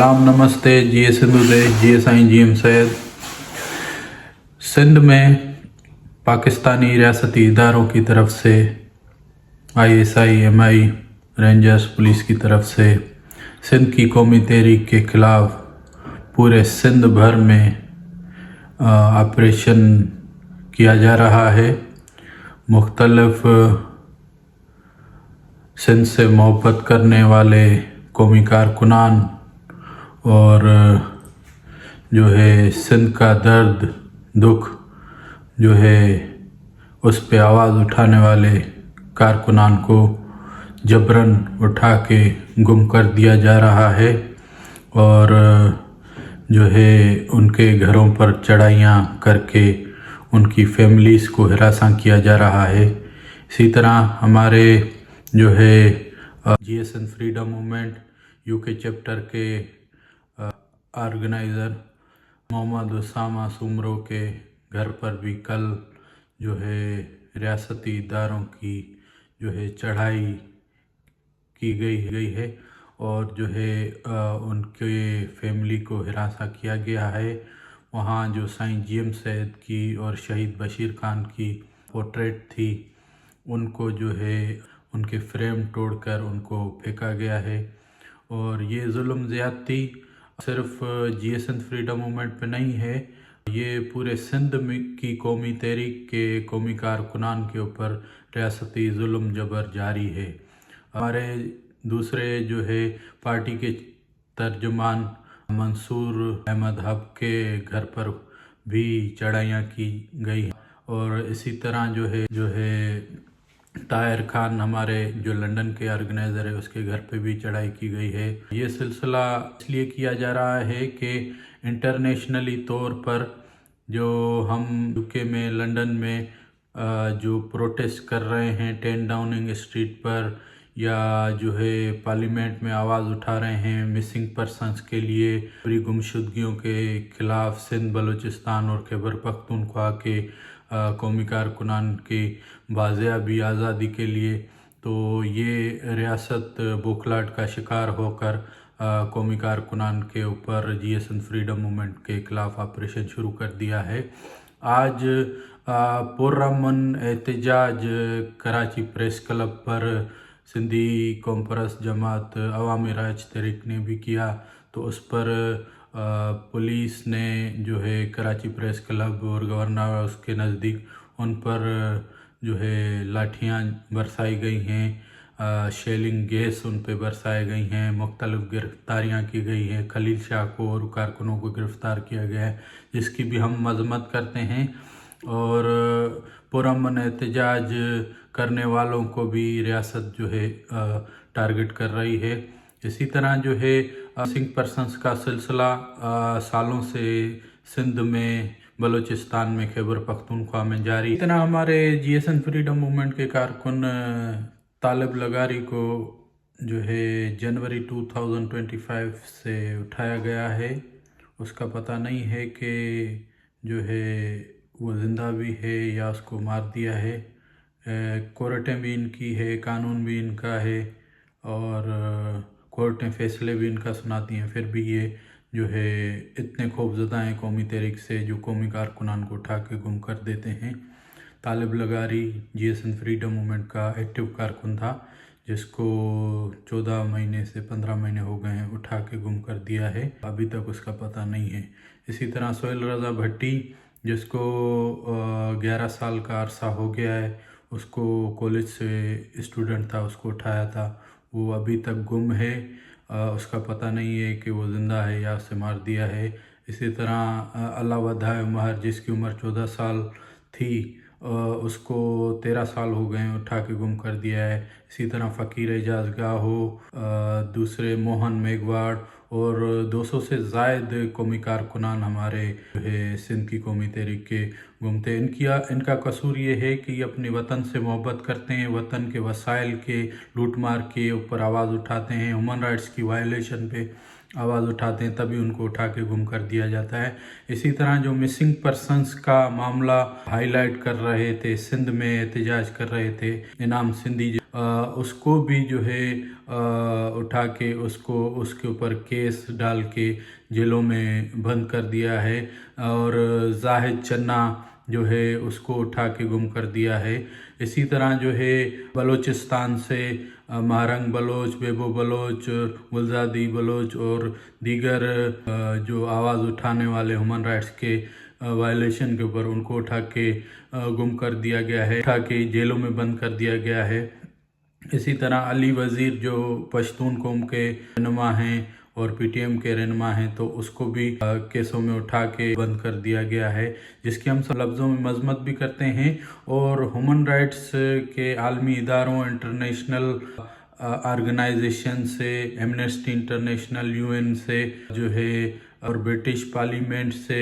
सलाम नमस्ते जी सिंधु देश जी साईं जी एम सैद। सिंध में पाकिस्तानी रियासती इदारों की तरफ से ISI MI रेंजर्स पुलिस की तरफ से सिंध की कौमी तहरीक के ख़िलाफ़ पूरे सिंध भर में ऑपरेशन किया जा रहा है। मुख्तलिफ सिंध से मोहब्बत करने वाले कौमी कारकुनान और जो है सिंध का दर्द दुख जो है उस पे आवाज़ उठाने वाले कारकुनान को जबरन उठा के गुम कर दिया जा रहा है और जो है उनके घरों पर चढ़ाइयाँ करके उनकी फैमिलीज़ को हिरासत किया जा रहा है। इसी तरह हमारे जो है GSN freedom movement UK chapter के ऑर्गेनाइज़र मोहम्मद उसामा सुमरो के घर पर भी कल जो है रियासती इदारों की जो है चढ़ाई की गई है और जो है उनके फैमिली को हिरासत किया गया है। वहाँ जो साईं GM सैद की और शहीद बशीर खान की पोर्ट्रेट थी उनको जो है उनके फ्रेम तोड़कर उनको फेंका गया है और ये जुल्म ज़्यादती सिर्फ GSN फ्रीडम मूवमेंट पे नहीं है, ये पूरे सिंध की कौमी तहरीक के कौमी कारकुनान के ऊपर रियासती जुल्म जबर जारी है। हमारे दूसरे जो है पार्टी के तर्जुमान मंसूर अहमद हब के घर पर भी चढ़ाइयाँ की गई और इसी तरह जो है ताहिर खान हमारे जो लंदन के ऑर्गेनाइज़र है उसके घर पे भी चढ़ाई की गई है। ये सिलसिला इसलिए किया जा रहा है कि इंटरनेशनली तौर पर जो हम UK में लंदन में जो प्रोटेस्ट कर रहे हैं 10 डाउनिंग स्ट्रीट पर या जो है पार्लियामेंट में आवाज़ उठा रहे हैं मिसिंग पर्सनस के लिए, पूरी गुमशुदगियों के ख़िलाफ़ सिंध बलूचिस्तान और खैबर पख्तूनख्वा के कौमी कारकुनान की बाज़ियाबी आज़ादी के लिए, तो ये रियासत बौखलाहट का शिकार होकर कौमी कारकुनान के ऊपर GSN फ्रीडम मूवमेंट के ख़िलाफ़ ऑपरेशन शुरू कर दिया है। आज पुरअमन एहतजाज कराची प्रेस क्लब पर सिंधी कौम परस्त जमात अवामी राज तहरीक ने भी किया, तो उस पर पुलिस ने जो है कराची प्रेस क्लब और गवर्नर हाउस के नज़दीक उन पर जो है लाठियाँ बरसाई गई हैं, शेलिंग गैस उन पे बरसाए गई हैं, मुख्तलिफ गिरफ्तारियाँ की गई हैं, खलील शाह को और कारकुनों को गिरफ़्तार किया गया है, जिसकी भी हम मज़म्मत करते हैं और पुरअमन एहतजाज करने वालों को भी रियासत जो है टारगेट कर रही है। इसी तरह जो है मिसिंग पर्सनस का सिलसिला सालों से सिंध में, बलूचिस्तान में, खैबर पख्तूनख्वा में जारी। इतना हमारे GSN फ्रीडम मूवमेंट के कारकुन तालिब लगारी को जो है जनवरी 2025 से उठाया गया है। उसका पता नहीं है कि जो है वो ज़िंदा भी है या उसको मार दिया है। कोर्टें भी इनकी है, कानून भी इनका है और कोर्टें फ़ैसले भी इनका सुनाती हैं, फिर भी ये जो है इतने खौफज़दा हैं कौमी तहरीक से जो कौमी कारकुनान को उठा के गुम कर देते हैं। तालिब लगारी GSN फ्रीडम मूवमेंट का एक्टिव कारकुन था जिसको 14 महीने से 15 महीने हो गए हैं उठा के गुम कर दिया है, अभी तक उसका पता नहीं है। इसी तरह सोहेल रज़ा भट्टी जिसको 11 साल का अरसा हो गया है, उसको कॉलेज से स्टूडेंट था, उसको उठाया था, वो अभी तक गुम है, उसका पता नहीं है कि वो ज़िंदा है या उसे मार दिया है। इसी तरह अलावद्दाह महर जिसकी उम्र 14 साल थी उसको 13 साल हो गए उठा के गुम कर दिया है। इसी तरह फ़कीर एजाज गाहो, दूसरे मोहन मेघवाड़ और 200 से ज़ायद कौमी कारकुनान हमारे जो है सिंध की कौमी तहरीक के गुम थे। इनका कसूर ये है कि ये अपने वतन से मोहब्बत करते हैं, वतन के वसाइल के लूट मार के ऊपर आवाज़ उठाते हैं, ह्यूमन राइट्स की वायलेशन पे आवाज़ उठाते हैं, तभी उनको उठा के गुम कर दिया जाता है। इसी तरह जो मिसिंग पर्सनस का मामला हाईलाइट कर रहे थे, सिंध में एहतजाज कर रहे थे इनाम सिंधी اس کو بھی جو ہے اٹھا کے اس کے اوپر کیس ڈال کے جیلوں میں بند کر دیا ہے، اور زاہد چنا جو ہے اس کو اٹھا کے گم کر دیا ہے۔ اسی طرح جو ہے بلوچستان سے مہرنگ بلوچ، بیبو بلوچ، گلزادی بلوچ اور دیگر جو آواز اٹھانے والے ہیومن رائٹس کے وائلیشن کے اوپر، ان کو اٹھا کے گم کر دیا گیا ہے، اٹھا کے جیلوں میں بند کر دیا گیا ہے۔ اسی طرح علی وزیر جو پشتون قوم کے رہنما ہیں اور پی ٹی ایم کے رہنما ہیں، تو اس کو بھی کیسوں میں اٹھا کے بند کر دیا گیا ہے، جس کی ہم سب لفظوں میں مذمت بھی کرتے ہیں، اور ہیومن رائٹس کے عالمی اداروں، انٹرنیشنل آرگنائزیشن سے، ایمنسٹی انٹرنیشنل، یو این سے جو ہے، اور برٹش پارلیمنٹ سے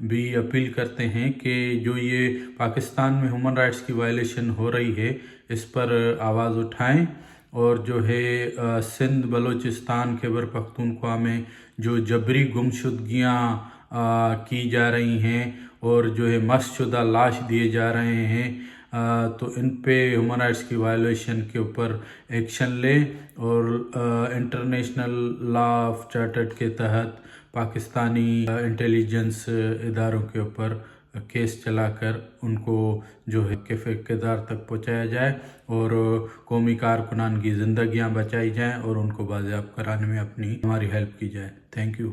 بھی اپیل کرتے ہیں کہ جو یہ پاکستان میں ہیومن رائٹس کی وائلیشن ہو رہی ہے، اس پر آواز اٹھائیں، اور جو ہے سندھ، بلوچستان، خیبر پختونخوا میں جو جبری گمشدگیاں کی جا رہی ہیں اور جو ہے مست شدہ لاش دیے جا رہے ہیں، تو ان پہ ہیومن رائٹس کی وائلیشن کے اوپر ایکشن لے، اور انٹرنیشنل لا آف چارٹرڈ کے تحت پاکستانی انٹیلیجنس اداروں کے اوپر کیس چلا کر ان کو جو ہے اقتدار تک پہنچایا جائے، اور قومی کارکنان کی زندگیاں بچائی جائیں، اور ان کو بازیاب کرانے میں ہماری ہیلپ کی جائے۔ Thank you.